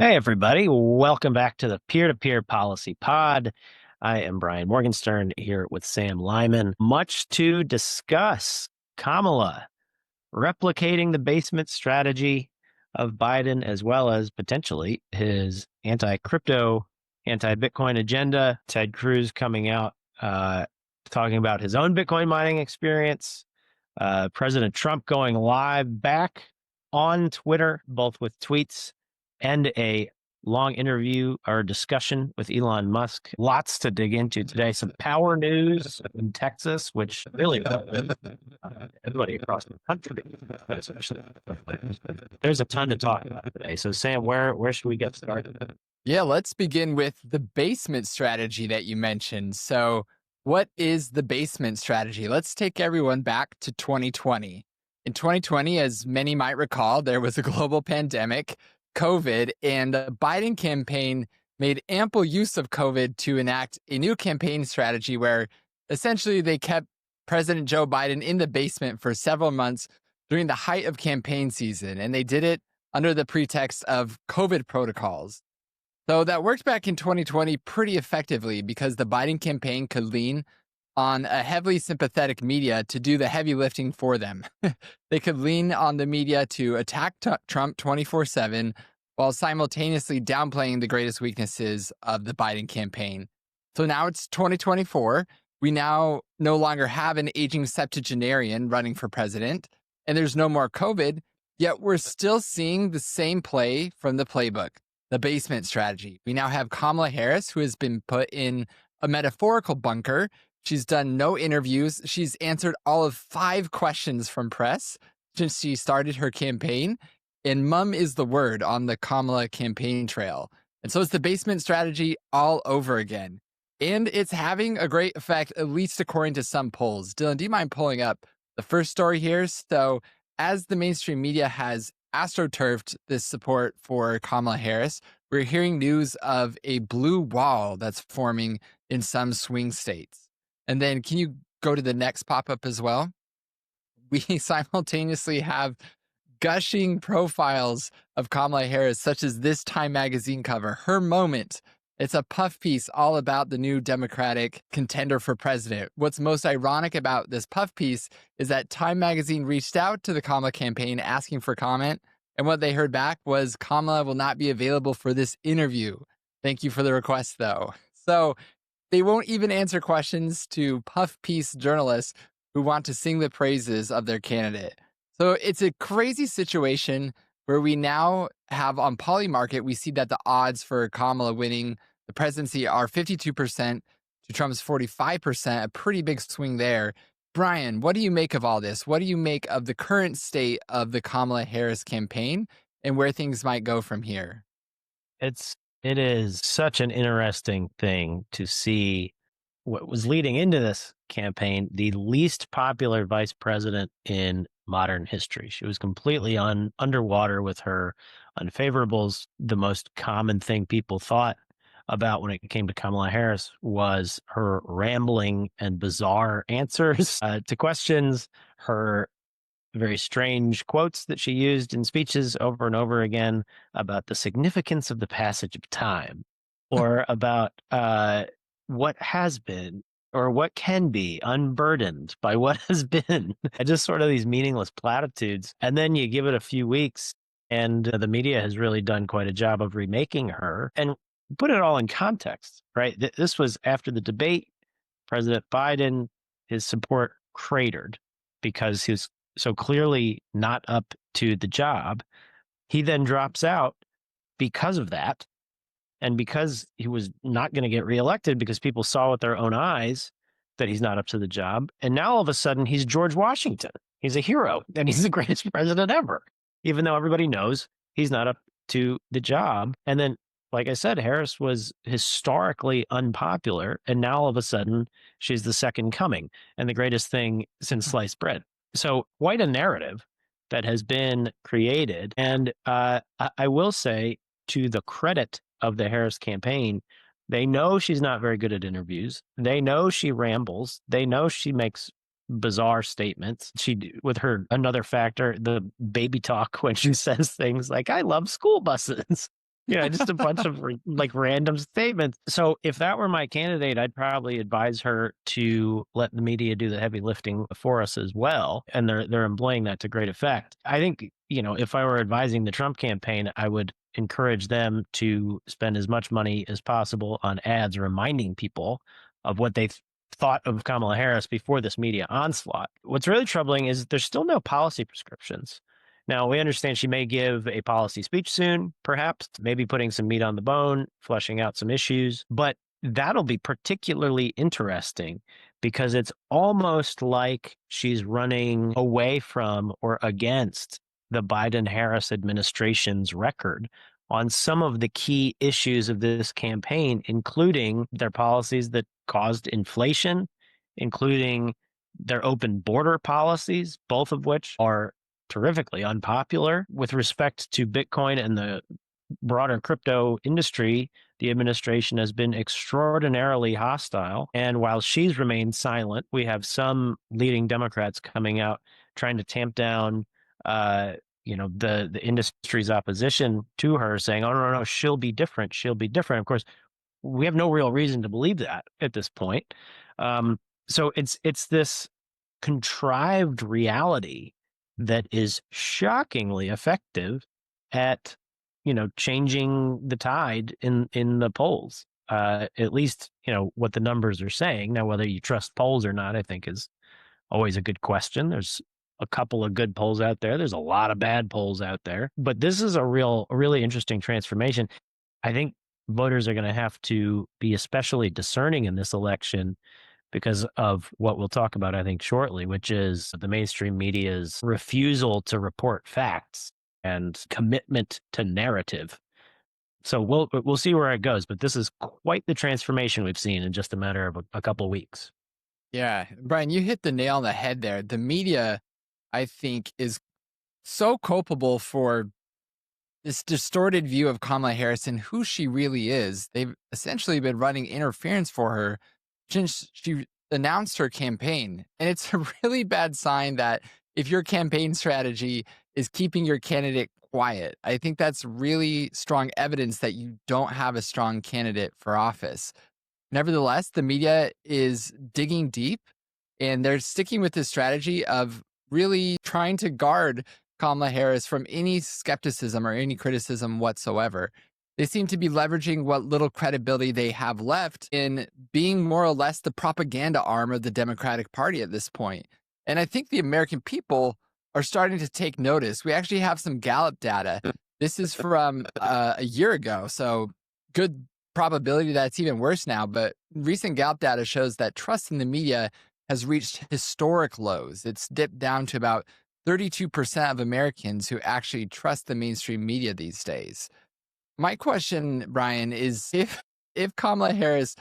Hey, everybody. Welcome back to the Peer-to-Peer Policy Pod. I am Brian Morgenstern here with Sam Lyman. Much to discuss. Kamala replicating the basement strategy of Biden, as well as potentially his anti-crypto, anti-Bitcoin agenda. Ted Cruz coming out talking about his own Bitcoin mining experience. President Trump going live back on Twitter, both with tweets and a long interview or discussion with Elon Musk. Lots to dig into today. Some power news in Texas, which really everybody across the country. Especially. There's a ton to talk about today. So, Sam, where should we get started? Yeah, let's begin with the basement strategy that you mentioned. So, what is the basement strategy? Let's take everyone back to 2020. In 2020, as many might recall, there was a global pandemic, COVID, and the Biden campaign made ample use of COVID to enact a new campaign strategy where essentially they kept President Joe Biden in the basement for several months during the height of campaign season. And they did it under the pretext of COVID protocols. So that worked back in 2020 pretty effectively because the Biden campaign could lean on a heavily sympathetic media to do the heavy lifting for them. They could lean on the media to attack Trump 24/7 while simultaneously downplaying the greatest weaknesses of the Biden campaign. So now it's 2024. We now no longer have an aging septuagenarian running for president, and there's no more COVID, yet we're still seeing the same play from the playbook. The basement strategy. We now have Kamala Harris, who has been put in a metaphorical bunker. She's done no interviews. She's answered all of 5 questions from press since she started her campaign. And mum is the word on the Kamala campaign trail. And so it's the basement strategy all over again. And it's having a great effect, at least according to some polls. Dylan, do you mind pulling up the first story here? So as the mainstream media has astroturfed this support for Kamala Harris, we're hearing news of a blue wall that's forming in some swing states. And then can you go to the next pop-up as well? We simultaneously have gushing profiles of Kamala Harris, such as this Time magazine cover, her moment. It's a puff piece all about the new Democratic contender for president. What's most ironic about this puff piece is that Time magazine reached out to the Kamala campaign asking for comment, and what they heard back was Kamala will not be available for this interview. Thank you for the request, though. So they won't even answer questions to puff piece journalists who want to sing the praises of their candidate. So it's a crazy situation where we now have on Polymarket, we see that the odds for Kamala winning the presidency are 52% to Trump's 45%, a pretty big swing there. Brian, what do you make of all this? What do you make of the current state of the Kamala Harris campaign and where things might go from here? It is such an interesting thing to see what was leading into this campaign, the least popular vice president in modern history. She was completely underwater with her unfavorables. The most common thing people thought about when it came to Kamala Harris was her rambling and bizarre answers to questions, her very strange quotes that she used in speeches over and over again about the significance of the passage of time or about what has been or what can be unburdened by what has been. Just sort of these meaningless platitudes. And then you give it a few weeks, and the media has really done quite a job of remaking her and put it all in context, right? This was after the debate. President Biden, his support cratered because he was so clearly not up to the job. He then drops out because of that. And because he was not going to get reelected because people saw with their own eyes that he's not up to the job. And now all of a sudden he's George Washington. He's a hero and he's the greatest president ever, even though everybody knows he's not up to the job. And then, like I said, Harris was historically unpopular. And now all of a sudden she's the second coming and the greatest thing since sliced bread. So quite a narrative that has been created. And I will say, to the credit of the Harris campaign, they know she's not very good at interviews. They know she rambles. They know she makes bizarre statements. With her, another factor, the baby talk when she says things like, I love school buses. Just a bunch of like random statements. So if that were my candidate, I'd probably advise her to let the media do the heavy lifting for us as well. And they're employing that to great effect. I think, if I were advising the Trump campaign, I would encourage them to spend as much money as possible on ads reminding people of what they thought of Kamala Harris before this media onslaught. What's really troubling is there's still no policy prescriptions. Now, we understand she may give a policy speech soon, perhaps, maybe putting some meat on the bone, fleshing out some issues, but that'll be particularly interesting because it's almost like she's running away from or against the Biden Harris administration's record on some of the key issues of this campaign, including their policies that caused inflation, including their open border policies, both of which are terrifically unpopular. With respect to Bitcoin and the broader crypto industry, the administration has been extraordinarily hostile. And while she's remained silent, we have some leading Democrats coming out trying to tamp down the industry's opposition to her, saying, "Oh, no, no, she'll be different. She'll be different." Of course, we have no real reason to believe that at this point. So it's this contrived reality that is shockingly effective at changing the tide in the polls. At least what the numbers are saying. Now, whether you trust polls or not, I think is always a good question. There's a couple of good polls out there. There's a lot of bad polls out there, but this is a really interesting transformation. I think voters are going to have to be especially discerning in this election because of what we'll talk about, I think, shortly, which is the mainstream media's refusal to report facts and commitment to narrative. So we'll see where it goes, but this is quite the transformation we've seen in just a matter of a couple of weeks. Yeah, Brian, you hit the nail on the head there. The media, I think, is so culpable for this distorted view of Kamala Harris and who she really is. They've essentially been running interference for her since she announced her campaign. And it's a really bad sign that if your campaign strategy is keeping your candidate quiet, I think that's really strong evidence that you don't have a strong candidate for office. Nevertheless, the media is digging deep and they're sticking with this strategy of really trying to guard Kamala Harris from any skepticism or any criticism whatsoever. They seem to be leveraging what little credibility they have left in being more or less the propaganda arm of the Democratic Party at this point. And I think the American people are starting to take notice. We actually have some Gallup data. This is from a year ago. So good probability that it's even worse now. But recent Gallup data shows that trust in the media has reached historic lows. It's dipped down to about 32% of Americans who actually trust the mainstream media these days. My question, Brian, is if Kamala Harris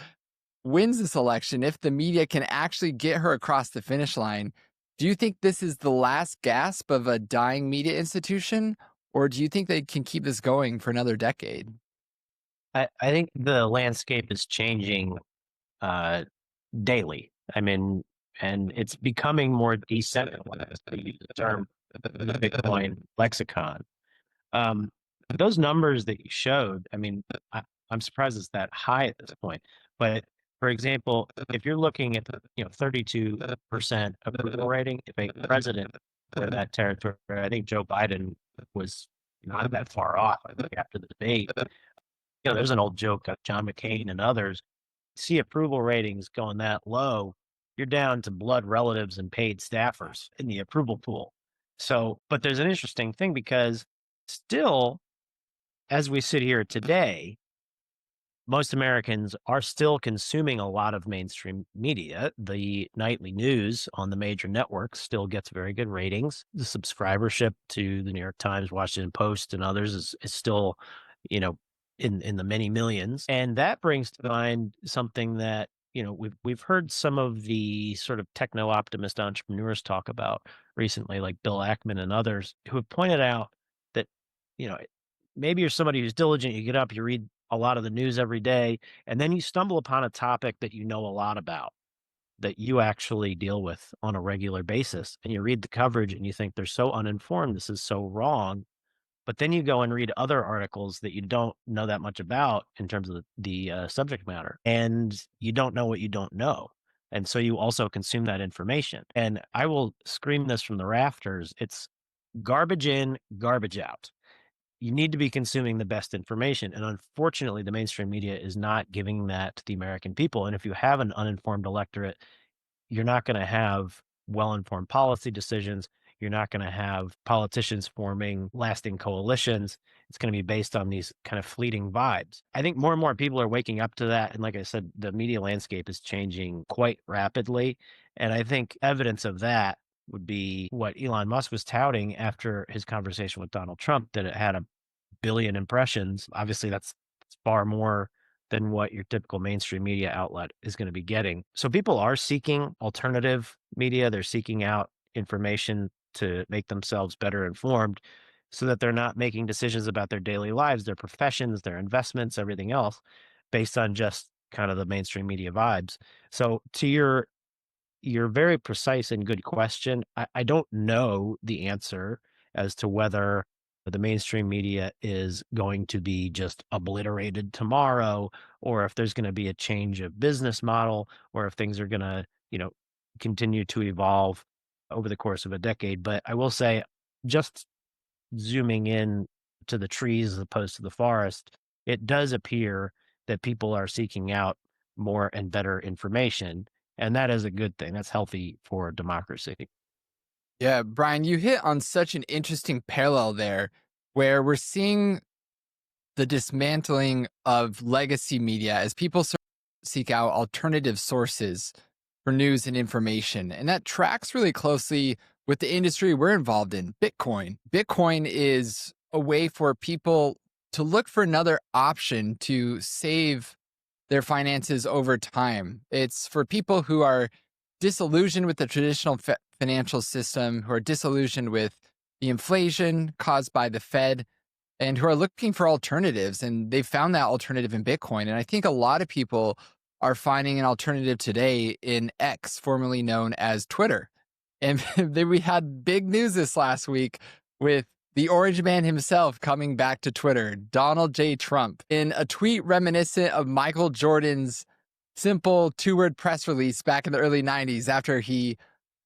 wins this election, if the media can actually get her across the finish line, do you think this is the last gasp of a dying media institution, or do you think they can keep this going for another decade? I think the landscape is changing daily. I mean, and it's becoming more decentralized, to use the term the Bitcoin lexicon. Um, those numbers that you showed, I mean, I'm surprised it's that high at this point. But for example, if you're looking at 32% approval rating, if a president for that territory, I think Joe Biden was not that far off. I think after the debate, there's an old joke of John McCain and others. See approval ratings going that low, you're down to blood relatives and paid staffers in the approval pool. So, but there's an interesting thing because still, as we sit here today, most Americans are still consuming a lot of mainstream media. The nightly news on the major networks still gets very good ratings. The subscribership to the New York Times, Washington Post, and others is still, you know, in the many millions. And that brings to mind something that, we've heard some of the sort of techno optimist entrepreneurs talk about recently, like Bill Ackman and others, who have pointed out that, you know, maybe you're somebody who's diligent, you get up, you read a lot of the news every day, and then you stumble upon a topic that you know a lot about, that you actually deal with on a regular basis. And you read the coverage and you think they're so uninformed, this is so wrong. But then you go and read other articles that you don't know that much about in terms of the subject matter, and you don't know what you don't know. And so you also consume that information. And I will scream this from the rafters. It's garbage in, garbage out. You need to be consuming the best information. And unfortunately, the mainstream media is not giving that to the American people. And if you have an uninformed electorate, you're not going to have well-informed policy decisions. You're not going to have politicians forming lasting coalitions. It's going to be based on these kind of fleeting vibes. I think more and more people are waking up to that. And like I said, the media landscape is changing quite rapidly. And I think evidence of that would be what Elon Musk was touting after his conversation with Donald Trump, that it had a billion impressions. Obviously, that's far more than what your typical mainstream media outlet is going to be getting. So people are seeking alternative media. They're seeking out information to make themselves better informed so that they're not making decisions about their daily lives, their professions, their investments, everything else based on just kind of the mainstream media vibes. So to your very precise and good question, I don't know the answer as to whether the mainstream media is going to be just obliterated tomorrow, or if there's going to be a change of business model, or if things are going to, continue to evolve over the course of a decade. But I will say, just zooming in to the trees as opposed to the forest, it does appear that people are seeking out more and better information. And that is a good thing. That's healthy for democracy. Yeah, Brian, you hit on such an interesting parallel there where we're seeing the dismantling of legacy media as people seek out alternative sources for news and information. And that tracks really closely with the industry we're involved in, Bitcoin. Bitcoin is a way for people to look for another option to save their finances over time. It's for people who are disillusioned with the traditional financial system, who are disillusioned with the inflation caused by the Fed, and who are looking for alternatives. And they found that alternative in Bitcoin. And I think a lot of people are finding an alternative today in X, formerly known as Twitter. And then we had big news this last week with the Orange Man himself coming back to Twitter, Donald J. Trump, in a tweet reminiscent of Michael Jordan's simple two-word press release back in the early 90s after he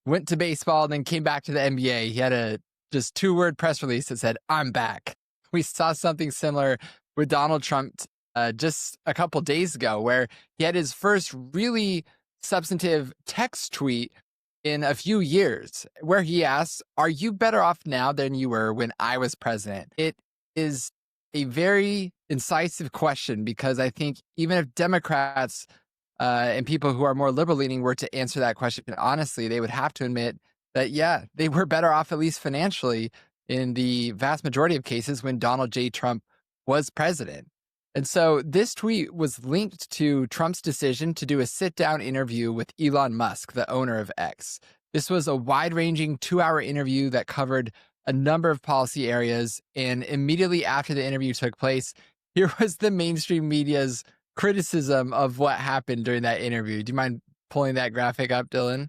went to baseball and then came back to the NBA. He had a just two-word press release that said, "I'm back." We saw something similar with Donald Trump just a couple days ago, where he had his first really substantive text tweet in a few years, where he asks, "Are you better off now than you were when I was president?" It is a very incisive question, because I think even if Democrats and people who are more liberal leaning were to answer that question honestly, they would have to admit that, yeah, they were better off, at least financially, in the vast majority of cases when Donald J. Trump was president. And so this tweet was linked to Trump's decision to do a sit-down interview with Elon Musk, the owner of X. This was a wide-ranging 2-hour interview that covered a number of policy areas. And immediately after the interview took place, here was the mainstream media's criticism of what happened during that interview. Do you mind pulling that graphic up, Dylan?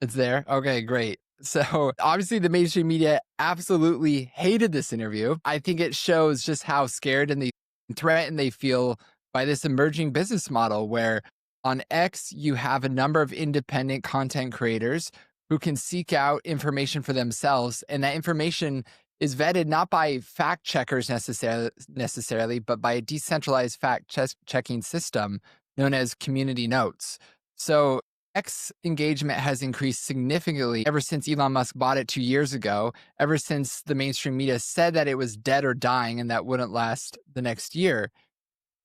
It's there? Okay, great. So obviously the mainstream media absolutely hated this interview. I think it shows just how scared and threatened they feel by this emerging business model, where on X, you have a number of independent content creators who can seek out information for themselves. And that information is vetted not by fact checkers necessarily, but by a decentralized fact checking system known as community notes. So X engagement has increased significantly ever since Elon Musk bought it 2 years ago, ever since the mainstream media said that it was dead or dying and that wouldn't last the next year.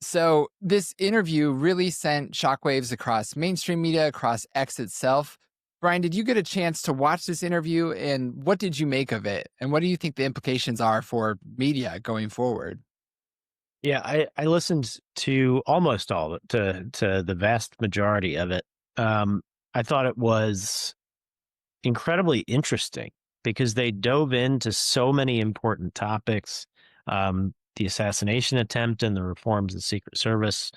So this interview really sent shockwaves across mainstream media, across X itself. Brian, did you get a chance to watch this interview, and what did you make of it? And what do you think the implications are for media going forward? Yeah, I listened to almost all of it, to the vast majority of it. I thought it was incredibly interesting because they dove into so many important topics. The assassination attempt and the reforms the Secret Service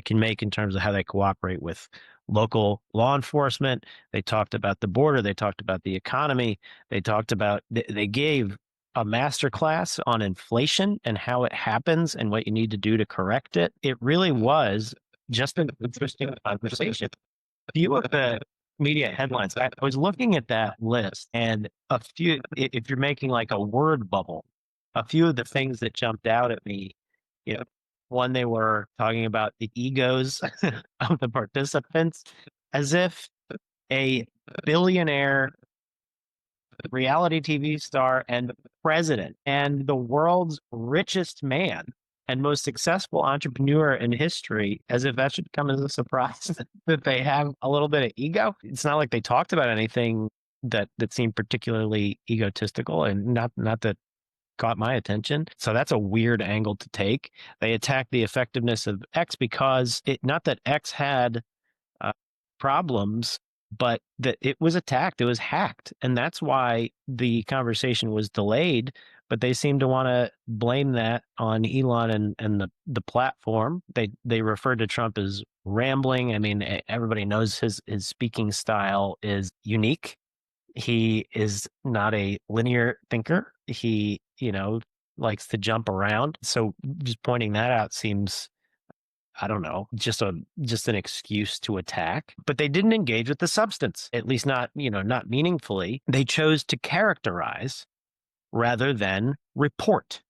can make in terms of how they cooperate with local law enforcement. They talked about the border. They talked about the economy. They talked about, they gave a masterclass on inflation and how it happens and what you need to do to correct it. It really was just an interesting conversation. A few of the media headlines, I was looking at that list, and a few, if you're making like a word bubble, a few of the things that jumped out at me, you know, one, they were talking about the egos of the participants as if a billionaire reality TV star and president and the world's richest man and most successful entrepreneur in history, as if that should come as a surprise that they have a little bit of ego. It's not like they talked about anything that seemed particularly egotistical, and not that caught my attention. So that's a weird angle to take. They attacked the effectiveness of X because not that X had uh, problems, but that it was attacked, it was hacked. And that's why the conversation was delayed. But they seem to want to blame that on Elon and the platform. They referred to Trump as rambling. I mean, everybody knows his speaking style is unique. He is not a linear thinker. He, likes to jump around. So just pointing that out seems, I don't know, just an excuse to attack. But they didn't engage with the substance, at least not meaningfully. They chose to characterize rather than report.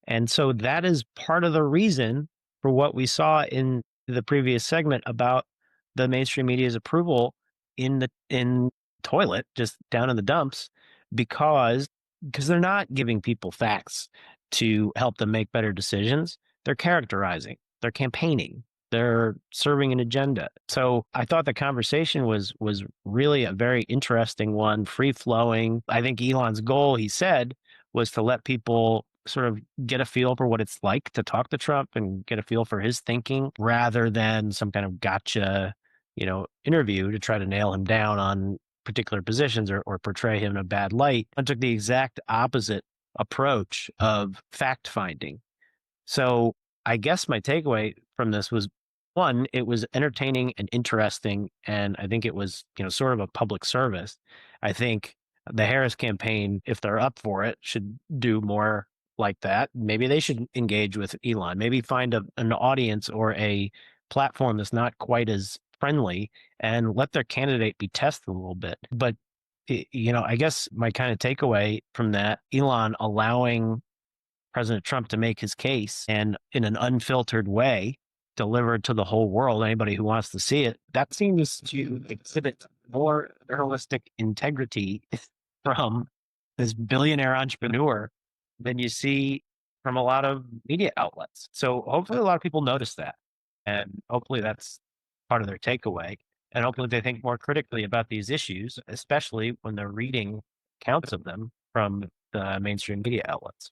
And so that is part of the reason for what we saw in the previous segment about the mainstream media's approval in toilet, just down in the dumps, because they're not giving people facts to help them make better decisions. They're characterizing, they're campaigning, they're serving an agenda. So I thought the conversation was really a very interesting one, free flowing. I think Elon's goal, he said, was to let people sort of get a feel for what it's like to talk to Trump and get a feel for his thinking rather than some kind of gotcha, interview to try to nail him down on particular positions or portray him in a bad light. I took the exact opposite approach of fact finding. So I guess my takeaway from this was, one, it was entertaining and interesting, and I think it was, sort of a public service. I think the Harris campaign, if they're up for it, should do more like that. Maybe they should engage with Elon. Maybe find an audience or a platform that's not quite as friendly and let their candidate be tested a little bit. But I guess my kind of takeaway from that, Elon allowing President Trump to make his case and in an unfiltered way delivered to the whole world, anybody who wants to see it, that seems to exhibit more journalistic integrity from this billionaire entrepreneur than you see from a lot of media outlets. So hopefully a lot of people notice that. And hopefully that's part of their takeaway. And hopefully they think more critically about these issues, especially when they're reading accounts of them from the mainstream media outlets.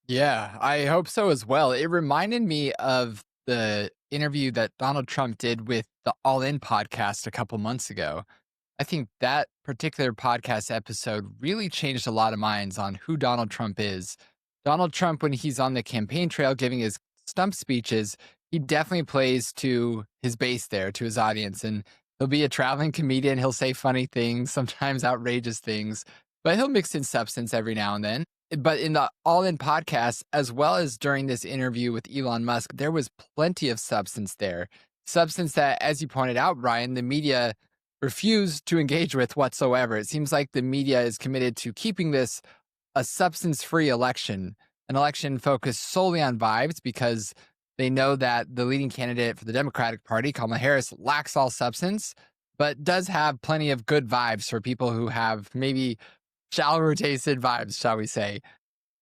Yeah, I hope so as well. It reminded me of the interview that Donald Trump did with the All In podcast a couple months ago. I think that particular podcast episode really changed a lot of minds on who Donald Trump is. Donald Trump, when he's on the campaign trail giving his stump speeches, he definitely plays to his base there, to his audience. And he'll be a traveling comedian. He'll say funny things, sometimes outrageous things, but he'll mix in substance every now and then. But in the All In podcast, as well as during this interview with Elon Musk, there was plenty of substance there. Substance that, as you pointed out, Brian, the media refused to engage with whatsoever. It seems like the media is committed to keeping this a substance-free election, an election focused solely on vibes, because they know that the leading candidate for the Democratic Party, Kamala Harris, lacks all substance, but does have plenty of good vibes for people who have maybe shallower tasted vibes, shall we say.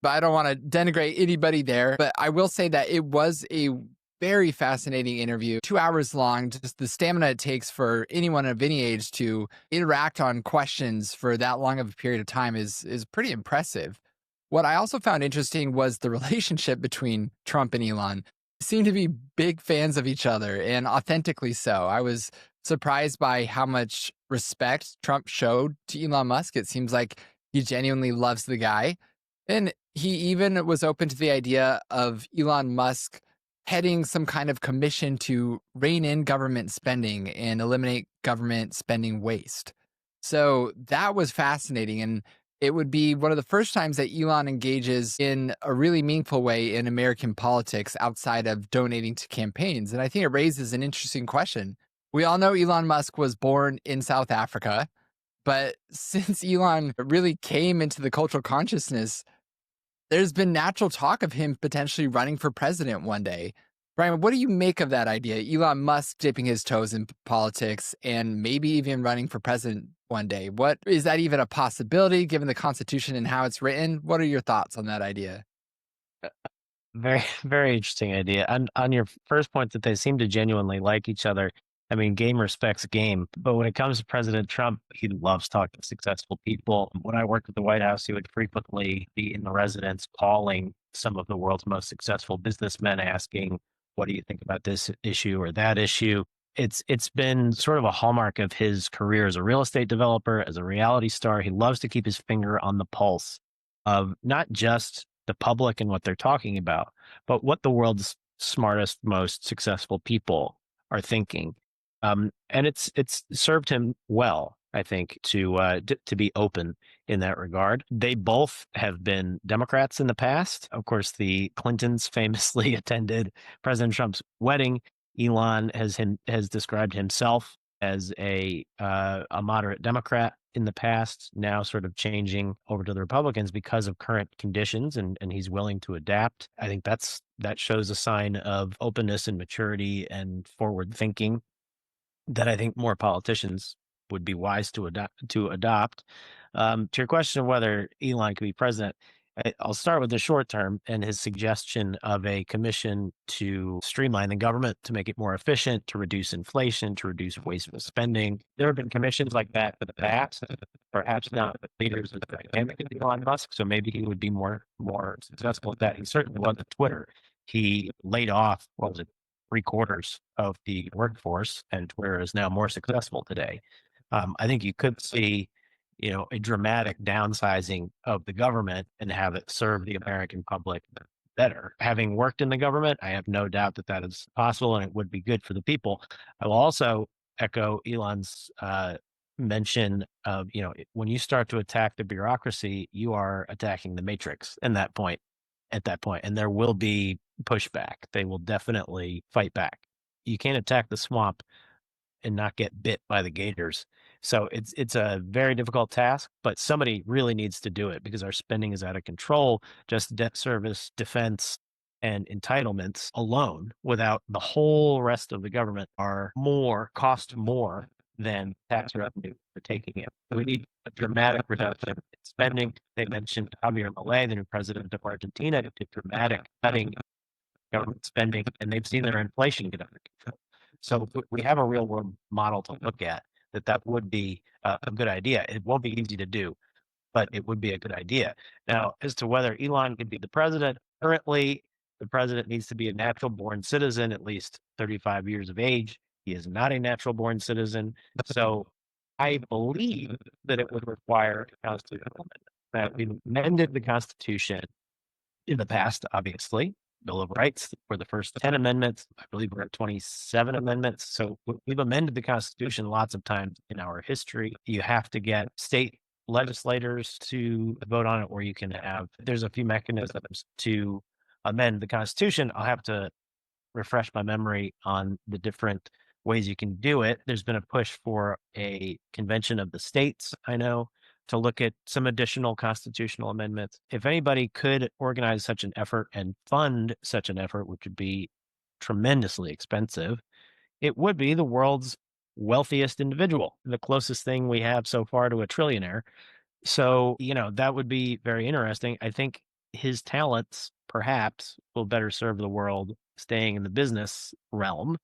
But I don't want to denigrate anybody there. But I will say that it was a very fascinating interview, 2 hours long. Just the stamina it takes for anyone of any age to interact on questions for that long of a period of time is pretty impressive. What I also found interesting was the relationship between Trump and Elon. They seem to be big fans of each other, and authentically so. I was surprised by how much respect Trump showed to Elon Musk. It seems like he genuinely loves the guy. And he even was open to the idea of Elon Musk heading some kind of commission to rein in government spending and eliminate government spending waste. So that was fascinating. And it would be one of the first times that Elon engages in a really meaningful way in American politics outside of donating to campaigns. And I think it raises an interesting question. We all know Elon Musk was born in South Africa, but since Elon really came into the cultural consciousness, there's been natural talk of him potentially running for president one day. Brian, what do you make of that idea? Elon Musk dipping his toes in politics and maybe even running for president one day. What is that even a possibility given the Constitution and how it's written? What are your thoughts on that idea? Very, very interesting idea. On your first point that they seem to genuinely like each other, I mean, game respects game. But when it comes to President Trump, he loves talking to successful people. When I worked at the White House, he would frequently be in the residence calling some of the world's most successful businessmen, asking, "What do you think about this issue or that issue?" It's been sort of a hallmark of his career as a real estate developer, as a reality star. He loves to keep his finger on the pulse of not just the public and what they're talking about, but what the world's smartest, most successful people are thinking. And it's served him well, I think, to be open in that regard. They both have been Democrats in the past. Of course, the Clintons famously attended President Trump's wedding. Elon has described himself as a moderate Democrat in the past, now sort of changing over to the Republicans because of current conditions, and he's willing to adapt. I think that shows a sign of openness and maturity and forward thinking that I think more politicians would be wise to adopt. To your question of whether Elon could be president, I'll start with the short term and his suggestion of a commission to streamline the government, to make it more efficient, to reduce inflation, to reduce wasteful spending. There have been commissions like that in the past, perhaps not the leaders of the dynamic of Elon Musk. So maybe he would be more successful at that. He certainly was at Twitter. He laid off, what was it, three-quarters of the workforce, and Twitter is now more successful today. I think you could see, a dramatic downsizing of the government and have it serve the American public better. Having worked in the government, I have no doubt that that is possible and it would be good for the people. I will also echo Elon's mention of, when you start to attack the bureaucracy, you are attacking the matrix at that point, and there will be pushback. They will definitely fight back. You can't attack the swamp and not get bit by the gators. So it's a very difficult task, but somebody really needs to do it because our spending is out of control. Just debt service, defense, and entitlements alone, without the whole rest of the government, cost more than tax revenue for taking it. So we need a dramatic reduction in spending. They mentioned Javier Milei, the new president of Argentina, did dramatic cutting government spending, and they've seen their inflation get under control. So we have a real world model to look at that would be a good idea. It won't be easy to do, but it would be a good idea. Now, as to whether Elon could be the president, currently the president needs to be a natural born citizen, at least 35 years of age. He is not a natural born citizen. So I believe that it would require a constitutional amendment. That we amended the Constitution in the past, obviously. Bill of Rights were the first 10 amendments. I believe we're at 27 amendments. So we've amended the Constitution lots of times in our history. You have to get state legislators to vote on it, or there's a few mechanisms to amend the Constitution. I'll have to refresh my memory on the different ways you can do it. There's been a push for a convention of the states, I know, to look at some additional constitutional amendments. If anybody could organize such an effort and fund such an effort, which would be tremendously expensive, it would be the world's wealthiest individual, the closest thing we have so far to a trillionaire. So, that would be very interesting. I think his talents perhaps will better serve the world staying in the business realm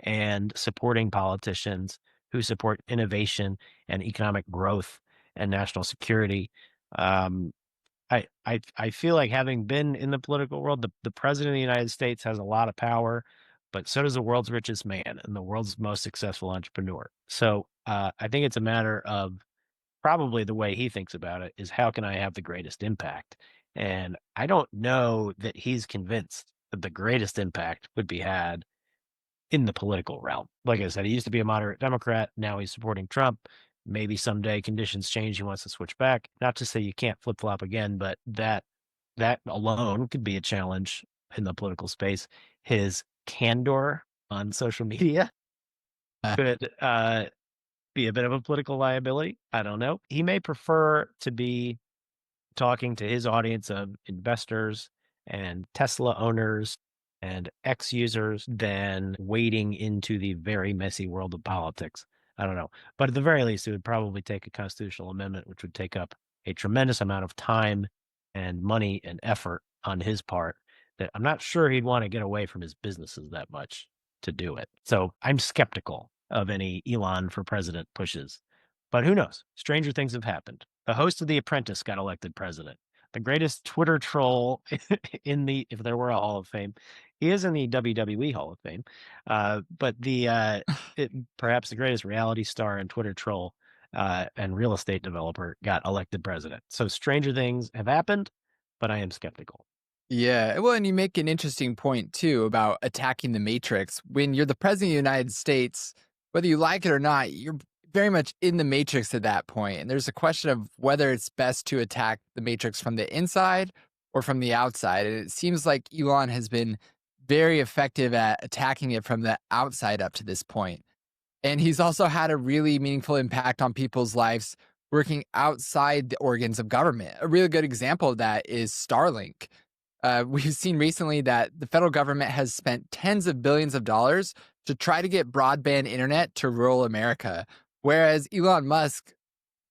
and supporting politicians who support innovation and economic growth and national security. Um, I feel like, having been in the political world, the president of the United States has a lot of power, but so does the world's richest man and the world's most successful entrepreneur. So I think it's a matter of, probably the way he thinks about it is, how can I have the greatest impact? And I don't know that he's convinced that the greatest impact would be had in the political realm. Like I said, he used to be a moderate Democrat. Now he's supporting Trump. Maybe someday conditions change. He wants to switch back. Not to say you can't flip flop again, but that alone could be a challenge in the political space. His candor on social media Uh, could be a bit of a political liability. I don't know. He may prefer to be talking to his audience of investors and Tesla owners and X users than wading into the very messy world of politics. I don't know. But at the very least, it would probably take a constitutional amendment, which would take up a tremendous amount of time and money and effort on his part that I'm not sure he'd want to get away from his businesses that much to do it. So I'm skeptical of any Elon for president pushes. But who knows? Stranger things have happened. The host of The Apprentice got elected president. The greatest Twitter troll in the, if there were a Hall of Fame, he is in the WWE Hall of Fame. But perhaps the greatest reality star and Twitter troll and real estate developer got elected president. So stranger things have happened, but I am skeptical. Yeah. Well, and you make an interesting point too about attacking the matrix. When you're the president of the United States, whether you like it or not, you're very much in the matrix at that point. And there's a question of whether it's best to attack the matrix from the inside or from the outside. And it seems like Elon has been very effective at attacking it from the outside up to this point. And he's also had a really meaningful impact on people's lives working outside the organs of government. A really good example of that is Starlink. We've seen recently that the federal government has spent tens of billions of dollars to try to get broadband internet to rural America, whereas Elon Musk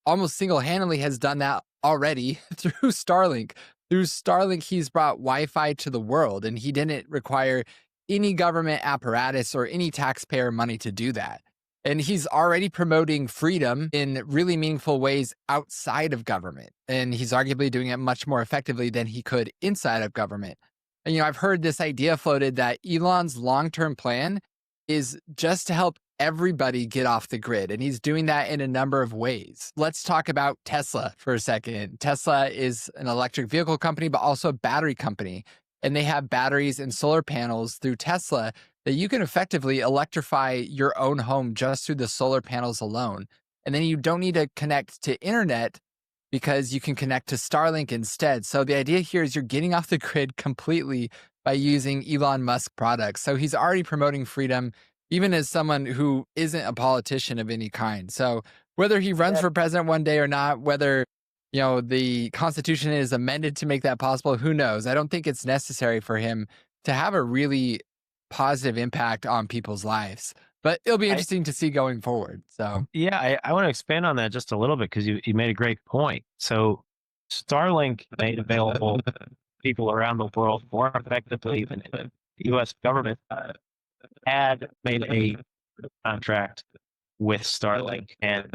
almost single-handedly has done that already through Starlink. Through Starlink, he's brought Wi-Fi to the world, and he didn't require any government apparatus or any taxpayer money to do that. And he's already promoting freedom in really meaningful ways outside of government. And he's arguably doing it much more effectively than he could inside of government. And, I've heard this idea floated that Elon's long-term plan is just to help everybody get off the grid. And he's doing that in a number of ways. Let's talk about Tesla for a second. Tesla is an electric vehicle company, but also a battery company. And they have batteries and solar panels through Tesla that you can effectively electrify your own home just through the solar panels alone. And then you don't need to connect to internet because you can connect to Starlink instead. So the idea here is you're getting off the grid completely by using Elon Musk products. So he's already promoting freedom, even as someone who isn't a politician of any kind. So whether he runs for president one day or not, whether the Constitution is amended to make that possible, who knows? I don't think it's necessary for him to have a really positive impact on people's lives. But it'll be interesting to see going forward. So yeah, I want to expand on that just a little bit because you made a great point. So Starlink made available people around the world more effectively than the U.S. government had made a contract with Starlink and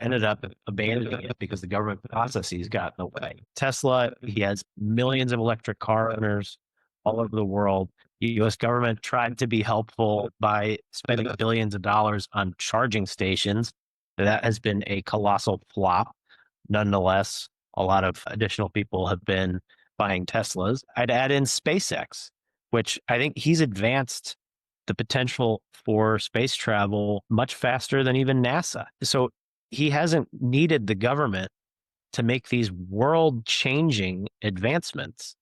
ended up abandoning it because the government processes got in the way. Tesla, he has millions of electric car owners all over the world. The U.S. government tried to be helpful by spending billions of dollars on charging stations. That has been a colossal flop. Nonetheless, a lot of additional people have been buying Teslas. I'd add in SpaceX, which I think he's advanced the potential for space travel much faster than even NASA. So he hasn't needed the government to make these world-changing advancements.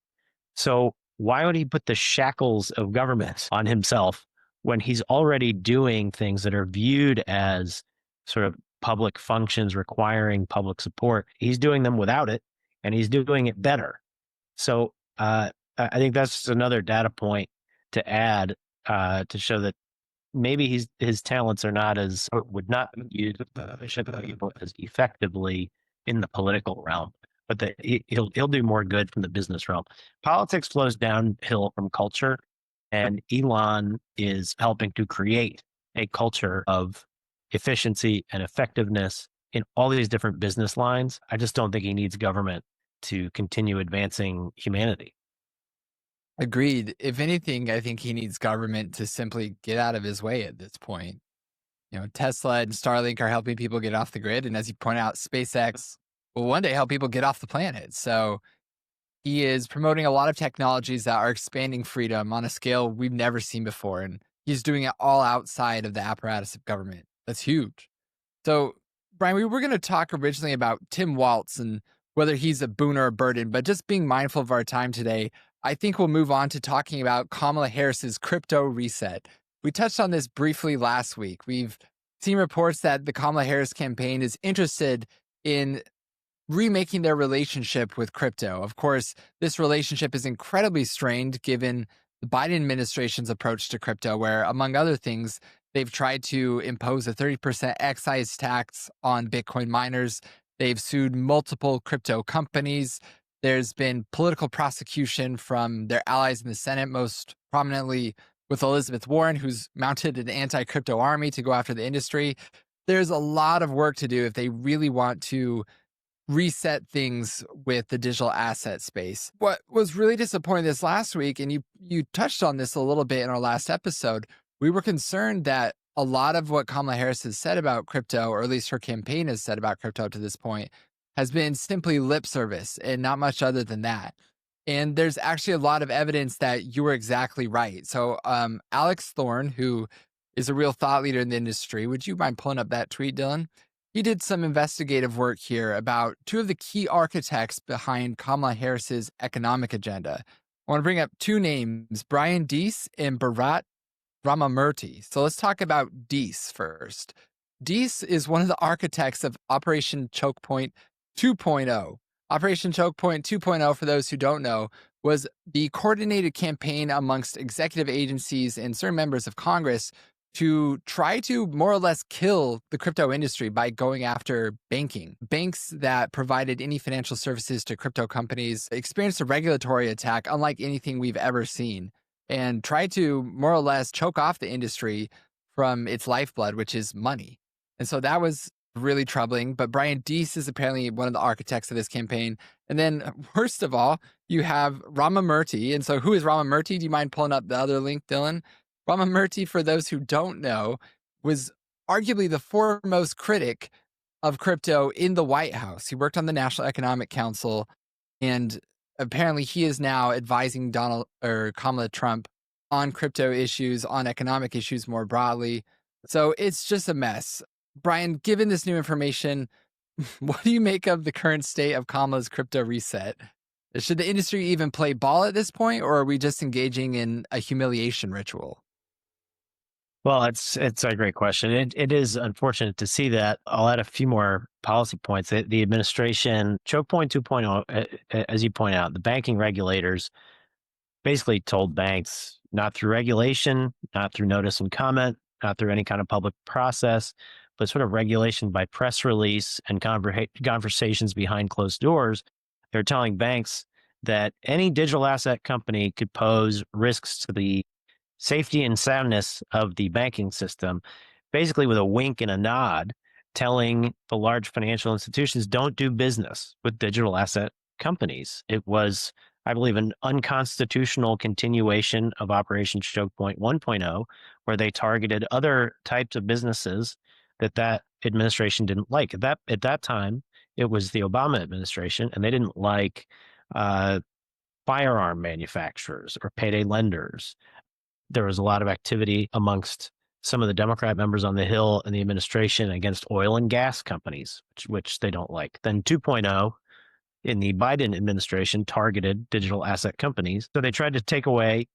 So why would he put the shackles of government on himself when he's already doing things that are viewed as sort of public functions requiring public support? He's doing them without it, and he's doing it better. So I think that's another data point to add to show that maybe his talents are not as, or would not be used as effectively in the political realm, but that he'll do more good from the business realm. Politics flows downhill from culture, and Elon is helping to create a culture of efficiency and effectiveness in all these different business lines. I just don't think he needs government to continue advancing humanity. agreed. If anything, I think he needs government to simply get out of his way at this point. Tesla and Starlink are helping people get off the grid. And as you point out, SpaceX will one day help people get off the planet. So he is promoting a lot of technologies that are expanding freedom on a scale we've never seen before. And he's doing it all outside of the apparatus of government. That's huge. So Brian, we were going to talk originally about Tim Waltz and whether he's a boon or a burden, but just being mindful of our time today, I think we'll move on to talking about Kamala Harris's crypto reset. We touched on this briefly last week. We've seen reports that the Kamala Harris campaign is interested in remaking their relationship with crypto. Of course, this relationship is incredibly strained given the Biden administration's approach to crypto, where, among other things, they've tried to impose a 30% excise tax on Bitcoin miners. They've sued multiple crypto companies. There's been political prosecution from their allies in the Senate, most prominently with Elizabeth Warren, who's mounted an anti crypto army to go after the industry. There's a lot of work to do if they really want to reset things with the digital asset space. What was really disappointing this last week, and you touched on this a little bit in our last episode, we were concerned that a lot of what Kamala Harris has said about crypto, or at least her campaign has said about crypto to this point, has been simply lip service and not much other than that. And there's actually a lot of evidence that you were exactly right. So Alex Thorne, who is a real thought leader in the industry, would you mind pulling up that tweet, Dylan? He did some investigative work here about two of the key architects behind Kamala Harris's economic agenda. I want to bring up two names, Brian Deese and Bharat Ramamurthy. So let's talk about Deese first. Deese is one of the architects of Operation Choke Point 2.0. Operation Choke Point 2.0, for those who don't know, was the coordinated campaign amongst executive agencies and certain members of Congress to try to more or less kill the crypto industry by going after banking. Banks that provided any financial services to crypto companies experienced a regulatory attack unlike anything we've ever seen, and tried to more or less choke off the industry from its lifeblood, which is money. And so that was really troubling. But Brian Deese is apparently one of the architects of this campaign. And then, worst of all, you have Ramamurthy. And so who is Ramamurthy? Do you mind pulling up the other link, Dylan? Ramamurthy, for those who don't know, was arguably the foremost critic of crypto in the White House. He worked on the National Economic Council, and apparently he is now advising Donald or Kamala Trump on crypto issues, on economic issues more broadly. So it's just a mess. Brian, given this new information, what do you make of the current state of Kamala's crypto reset? Should the industry even play ball at this point, or are we just engaging in a humiliation ritual? Well, it's a great question. It is unfortunate to see that. I'll add a few more policy points. The administration, Choke Point 2.0, as you point out, the banking regulators basically told banks, not through regulation, not through notice and comment, not through any kind of public process, but sort of regulation by press release and conversations behind closed doors. They're telling banks that any digital asset company could pose risks to the safety and soundness of the banking system, basically with a wink and a nod, telling the large financial institutions don't do business with digital asset companies. It was, I believe, an unconstitutional continuation of Operation Choke Point 1.0, where they targeted other types of businesses that administration didn't like. At that time, it was the Obama administration, and they didn't like firearm manufacturers or payday lenders. There was a lot of activity amongst some of the Democrat members on the Hill and the administration against oil and gas companies, which they don't like. Then 2.0 in the Biden administration targeted digital asset companies. So they tried to take away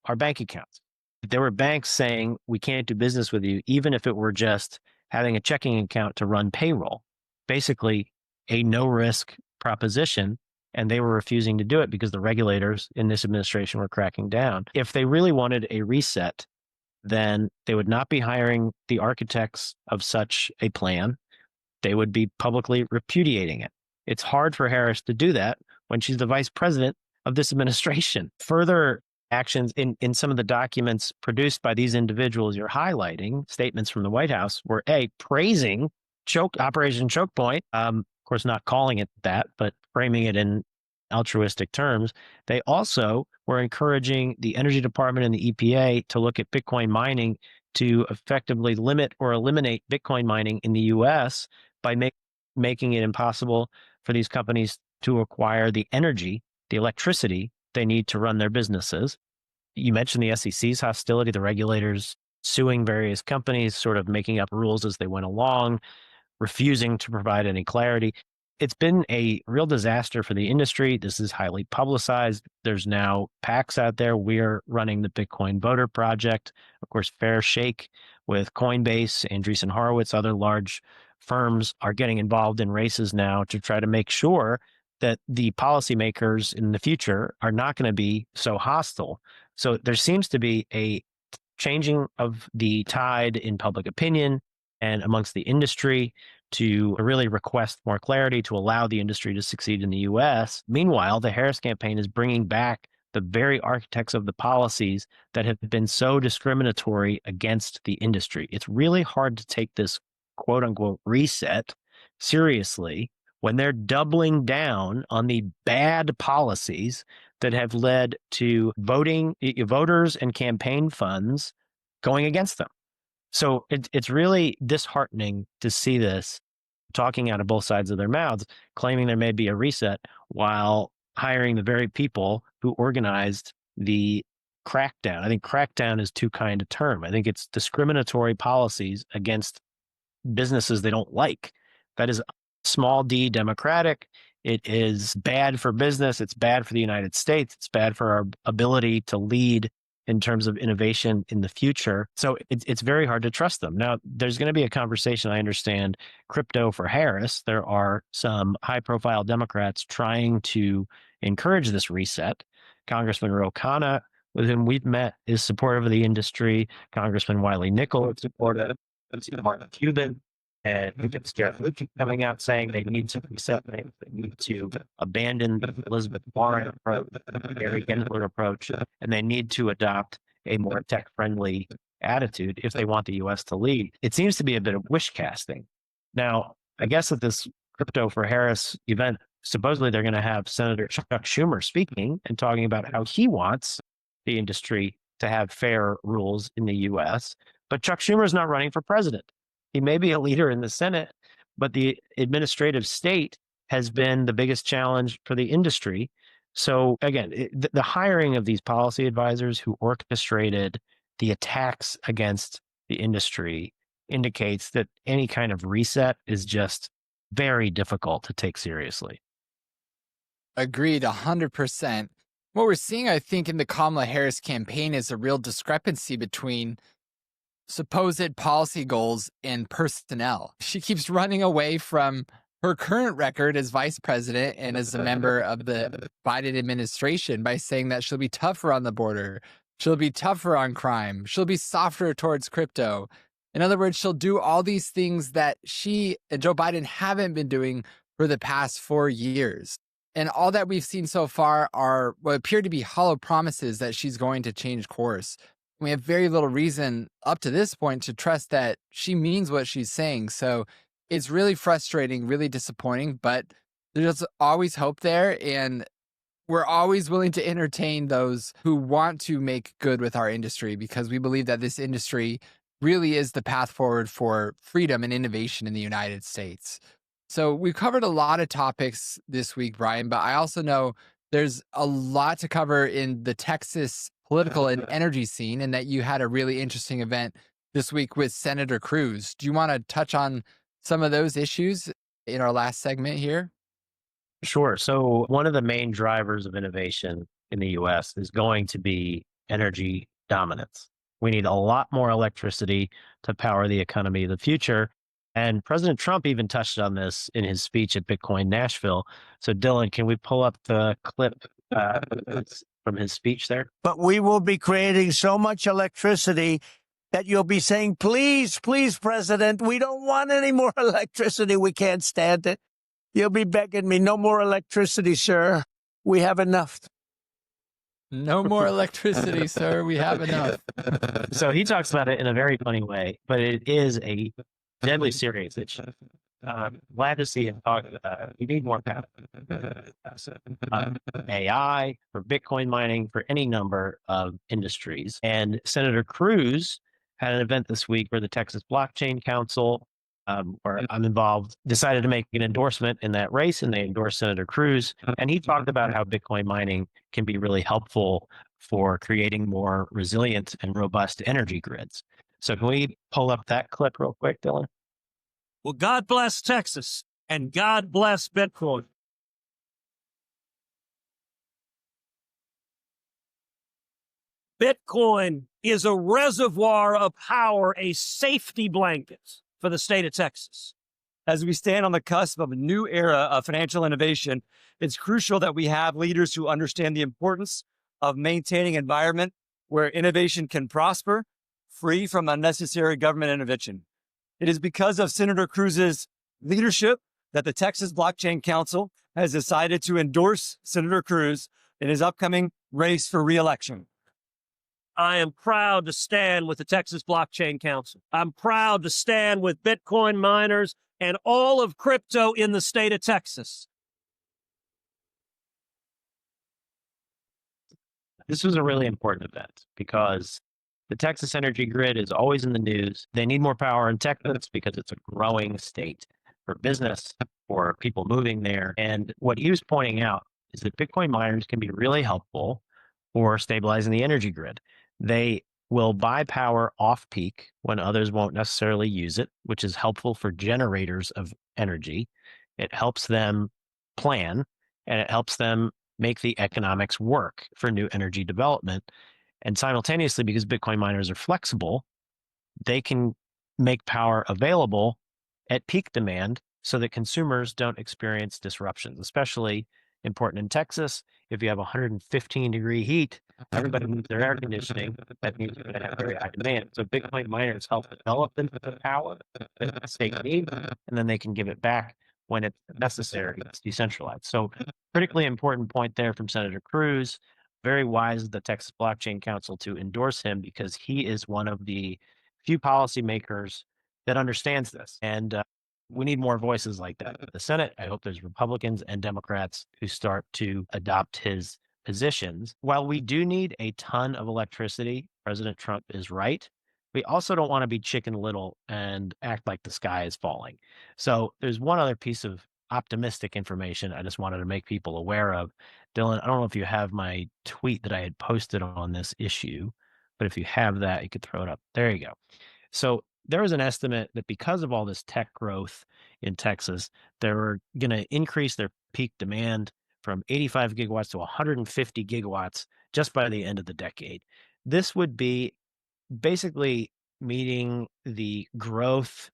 our bank accounts. There were banks saying, we can't do business with you, even if it were just having a checking account to run payroll, basically a no risk proposition. And they were refusing to do it because the regulators in this administration were cracking down. If they really wanted a reset, then they would not be hiring the architects of such a plan. They would be publicly repudiating it. It's hard for Harris to do that when she's the vice president of this administration. Further actions in some of the documents produced by these individuals you're highlighting, statements from the White House, were praising Operation Choke Point, of course, not calling it that, but framing it in altruistic terms. They also were encouraging the Energy Department and the EPA to look at Bitcoin mining to effectively limit or eliminate Bitcoin mining in the US by making it impossible for these companies to acquire the energy, the electricity they need to run their businesses. You mentioned the SEC's hostility, the regulators suing various companies, sort of making up rules as they went along. refusing to provide any clarity. It's been a real disaster for the industry. This is highly publicized. There's now PACs out there. We're running the Bitcoin Voter Project. Of course, Fair Shake with Coinbase, Andreessen Horowitz, other large firms are getting involved in races now to try to make sure that the policymakers in the future are not going to be so hostile. So there seems to be a changing of the tide in public opinion and amongst the industry to really request more clarity to allow the industry to succeed in the US. Meanwhile, the Harris campaign is bringing back the very architects of the policies that have been so discriminatory against the industry. It's really hard to take this quote unquote reset seriously when they're doubling down on the bad policies that have led to voters and campaign funds going against them. So it's really disheartening to see this talking out of both sides of their mouths, claiming there may be a reset while hiring the very people who organized the crackdown. I think crackdown is too kind a term. I think it's discriminatory policies against businesses they don't like. That is small d democratic. It is bad for business. It's bad for the United States. It's bad for our ability to lead in terms of innovation in the future. So it's very hard to trust them. Now, there's going to be a conversation, I understand, crypto for Harris. There are some high profile Democrats trying to encourage this reset. Congressman Ro Khanna, with whom we've met, is supportive of the industry. Congressman Wiley Nickel is supportive. Mark Cuban and Lucas coming out saying they need to reset things, they need to abandon the Elizabeth Warren approach, the Gary Gensler approach, and they need to adopt a more tech-friendly attitude if they want the U.S. to lead. It seems to be a bit of wish casting. Now, I guess at this Crypto for Harris event, supposedly they're going to have Senator Chuck Schumer speaking and talking about how he wants the industry to have fair rules in the U.S., but Chuck Schumer is not running for president. He may be a leader in the Senate, but the administrative state has been the biggest challenge for the industry. So again, the hiring of these policy advisors who orchestrated the attacks against the industry indicates that any kind of reset is just very difficult to take seriously. Agreed, 100%. What we're seeing, I think, in the Kamala Harris campaign is a real discrepancy between supposed policy goals and personnel. She keeps running away from her current record as vice president and as a member of the Biden administration by saying that she'll be tougher on the border, she'll be tougher on crime, she'll be softer towards crypto. In other words, she'll do all these things that she and Joe Biden haven't been doing for the past 4 years. And all that we've seen so far are what appear to be hollow promises that she's going to change course. We have very little reason up to this point to trust that she means what she's saying. So it's really frustrating, really disappointing, but there's always hope there. And we're always willing to entertain those who want to make good with our industry because we believe that this industry really is the path forward for freedom and innovation in the United States. So we've covered a lot of topics this week, Brian, but I also know there's a lot to cover in the Texas political and energy scene, and that you had a really interesting event this week with Senator Cruz. Do you want to touch on some of those issues in our last segment here? Sure. So one of the main drivers of innovation in the US is going to be energy dominance. We need a lot more electricity to power the economy of the future. And President Trump even touched on this in his speech at Bitcoin Nashville. So Dylan, can we pull up the clip from his speech there? But we will be creating so much electricity that you'll be saying, please, please, President, we don't want any more electricity. We can't stand it. You'll be begging me, no more electricity, sir. We have enough. No more electricity, sir. We have enough. So he talks about it in a very funny way, but it is a deadly serious issue. Glad to see him talk about it. We need more power. AI, for Bitcoin mining, for any number of industries. And Senator Cruz had an event this week where the Texas Blockchain Council, where I'm involved, decided to make an endorsement in that race, and they endorsed Senator Cruz. And he talked about how Bitcoin mining can be really helpful for creating more resilient and robust energy grids. So can we pull up that clip real quick, Dylan? Well, God bless Texas and God bless Bitcoin. Bitcoin is a reservoir of power, a safety blanket for the state of Texas. As we stand on the cusp of a new era of financial innovation, it's crucial that we have leaders who understand the importance of maintaining an environment where innovation can prosper, free from unnecessary government intervention. It is because of Senator Cruz's leadership that the Texas Blockchain Council has decided to endorse Senator Cruz in his upcoming race for re-election. I am proud to stand with the Texas Blockchain Council. I'm proud to stand with Bitcoin miners and all of crypto in the state of Texas. This was a really important event because the Texas energy grid is always in the news. They need more power in Texas because it's a growing state for business, for people moving there. And what he was pointing out is that Bitcoin miners can be really helpful for stabilizing the energy grid. They will buy power off peak when others won't necessarily use it, which is helpful for generators of energy. It helps them plan and it helps them make the economics work for new energy development. And simultaneously, because Bitcoin miners are flexible, they can make power available at peak demand so that consumers don't experience disruptions, especially important in Texas. If you have 115-degree heat, everybody needs their air conditioning. That means you're going to have very high demand. So Bitcoin miners help develop the power that the state needs, and then they can give it back when it's necessary. It's decentralized. So critically important point there from Senator Cruz. Very wise of the Texas Blockchain Council to endorse him because he is one of the few policymakers that understands this. And we need more voices like that in the Senate. I hope there's Republicans and Democrats who start to adopt his positions. While we do need a ton of electricity, President Trump is right. We also don't want to be Chicken Little and act like the sky is falling. So there's one other piece of optimistic information I just wanted to make people aware of. Dylan, I don't know if you have my tweet that I had posted on this issue, but if you have that, you could throw it up. There you go. So there was an estimate that because of all this tech growth in Texas, they're going to increase their peak demand from 85 gigawatts to 150 gigawatts just by the end of the decade. This would be basically meeting the growth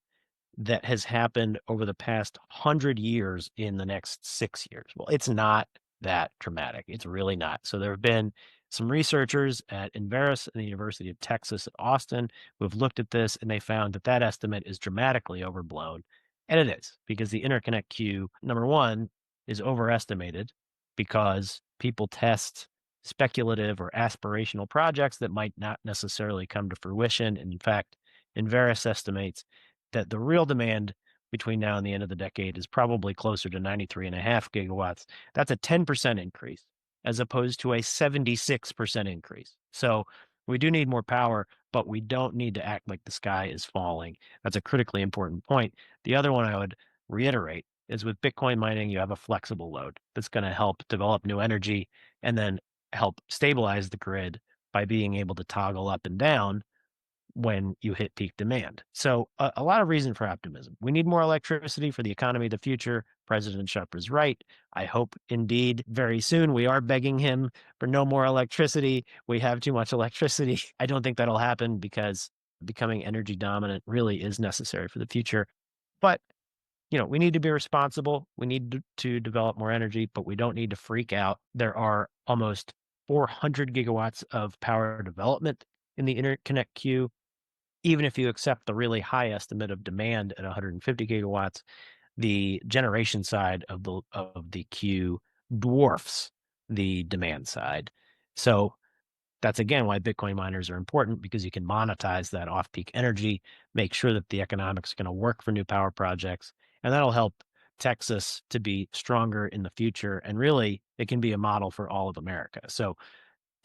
that has happened over the past 100 years in the next 6 years. Well, it's not that dramatic. It's really not. So there have been some researchers at Inveris and the University of Texas at Austin who have looked at this, and they found that that estimate is dramatically overblown. And it is because the interconnect queue, number one, is overestimated because people test speculative or aspirational projects that might not necessarily come to fruition. And in fact, Inveris estimates that the real demand between now and the end of the decade is probably closer to 93.5 gigawatts. That's a 10% increase as opposed to a 76% increase. So we do need more power, but we don't need to act like the sky is falling. That's a critically important point. The other one I would reiterate is with Bitcoin mining, you have a flexible load that's going to help develop new energy and then help stabilize the grid by being able to toggle up and down when you hit peak demand. So a lot of reason for optimism. We need more electricity for the economy of the future. President Trump is right. I hope indeed very soon we are begging him for no more electricity. We have too much electricity. I don't think that'll happen because becoming energy dominant really is necessary for the future. But we need to be responsible. We need to develop more energy, but we don't need to freak out. There are almost 400 gigawatts of power development in the interconnect queue. Even if you accept the really high estimate of demand at 150 gigawatts, the generation side of the queue dwarfs the demand side. So that's again why Bitcoin miners are important, because you can monetize that off-peak energy, make sure that the economics are going to work for new power projects, and that'll help Texas to be stronger in the future. And really, it can be a model for all of America. So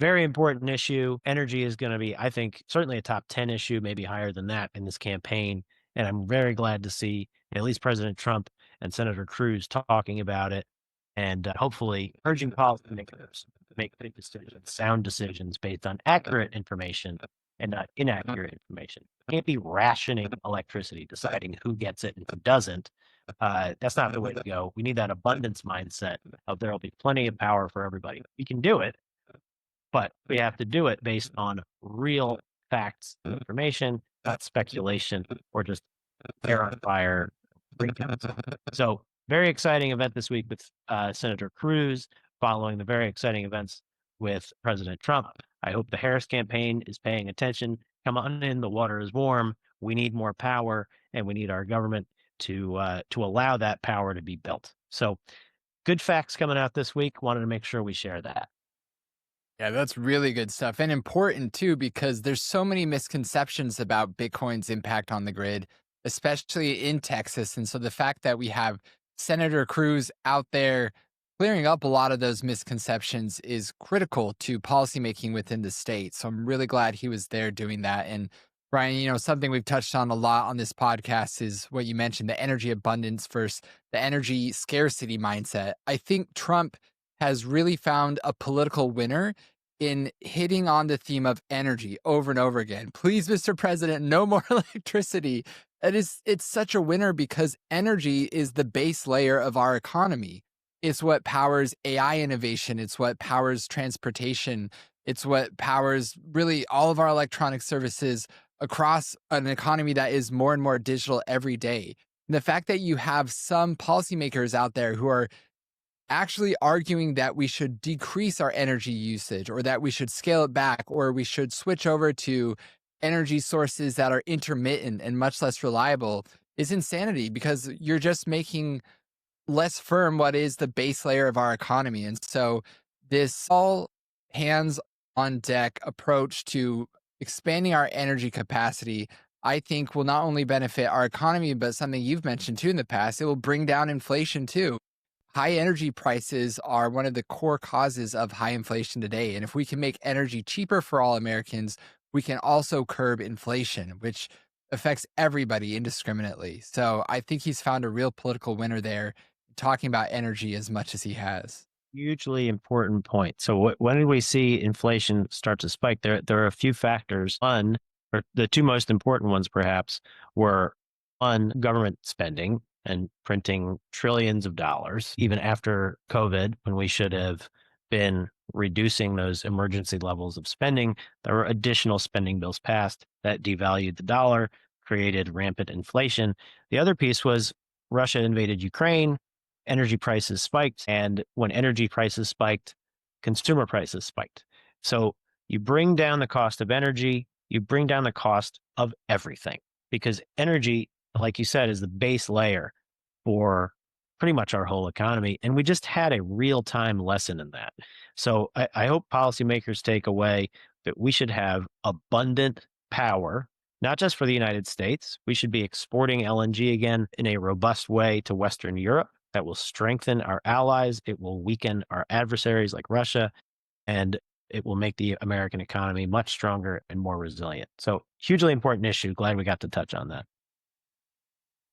very important issue. Energy is going to be, I think, certainly a top 10 issue, maybe higher than that in this campaign. And I'm very glad to see at least President Trump and Senator Cruz talking about it and hopefully urging policymakers to make good decisions, sound decisions based on accurate information and not inaccurate information. You can't be rationing electricity, deciding who gets it and who doesn't. That's not the way to go. We need that abundance mindset of there will be plenty of power for everybody. We can do it, but we have to do it based on real facts and information, not speculation or just hair on fire breakdowns. So very exciting event this week with Senator Cruz, following the very exciting events with President Trump. I hope the Harris campaign is paying attention. Come on in, the water is warm. We need more power, and we need our government to allow that power to be built. So good facts coming out this week. Wanted to make sure we share that. Yeah, that's really good stuff, and important too, because there's so many misconceptions about Bitcoin's impact on the grid, especially in Texas. And so the fact that we have Senator Cruz out there clearing up a lot of those misconceptions is critical to policymaking within the state. So I'm really glad he was there doing that. And Brian, something we've touched on a lot on this podcast is what you mentioned, the energy abundance versus the energy scarcity mindset. I think Trump has really found a political winner in hitting on the theme of energy over and over again. Please, Mr. President, no more electricity. It's such a winner because energy is the base layer of our economy. It's what powers AI innovation. It's what powers transportation. It's what powers really all of our electronic services across an economy that is more and more digital every day. And the fact that you have some policymakers out there who are actually arguing that we should decrease our energy usage or that we should scale it back or we should switch over to energy sources that are intermittent and much less reliable is insanity, because you're just making less firm what is the base layer of our economy. And so this all hands on deck approach to expanding our energy capacity, I think, will not only benefit our economy, but something you've mentioned too in the past, it will bring down inflation too. High energy prices are one of the core causes of high inflation today. And if we can make energy cheaper for all Americans, we can also curb inflation, which affects everybody indiscriminately. So I think he's found a real political winner there, talking about energy as much as he has. Hugely important point. So when did we see inflation start to spike? There are a few factors. One, or the two most important ones perhaps, were government spending and printing trillions of dollars, even after COVID, when we should have been reducing those emergency levels of spending. There were additional spending bills passed that devalued the dollar, created rampant inflation. The other piece was Russia invaded Ukraine, energy prices spiked, and when energy prices spiked, consumer prices spiked. So you bring down the cost of energy, you bring down the cost of everything, because energy, like you said, is the base layer for pretty much our whole economy. And we just had a real-time lesson in that. So I hope policymakers take away that we should have abundant power, not just for the United States. We should be exporting LNG again in a robust way to Western Europe. That will strengthen our allies. It will weaken our adversaries like Russia, and it will make the American economy much stronger and more resilient. So hugely important issue. Glad we got to touch on that.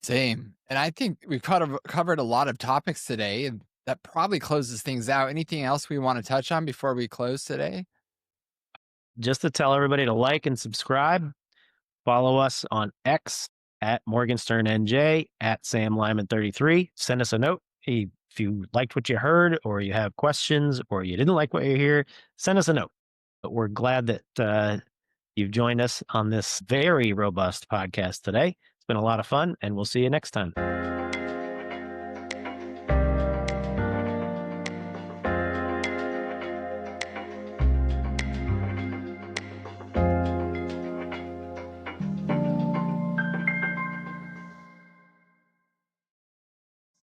Same. And I think we've covered a lot of topics today, and that probably closes things out. Anything else we want to touch on before we close today? Just to tell everybody to like and subscribe. Follow us on X at MorganSternNJ, at Sam Lyman 33. Send us a note. If you liked what you heard, or you have questions, or you didn't like what you hear, send us a note. But we're glad that you've joined us on this very robust podcast today. It's been a lot of fun, and we'll see you next time.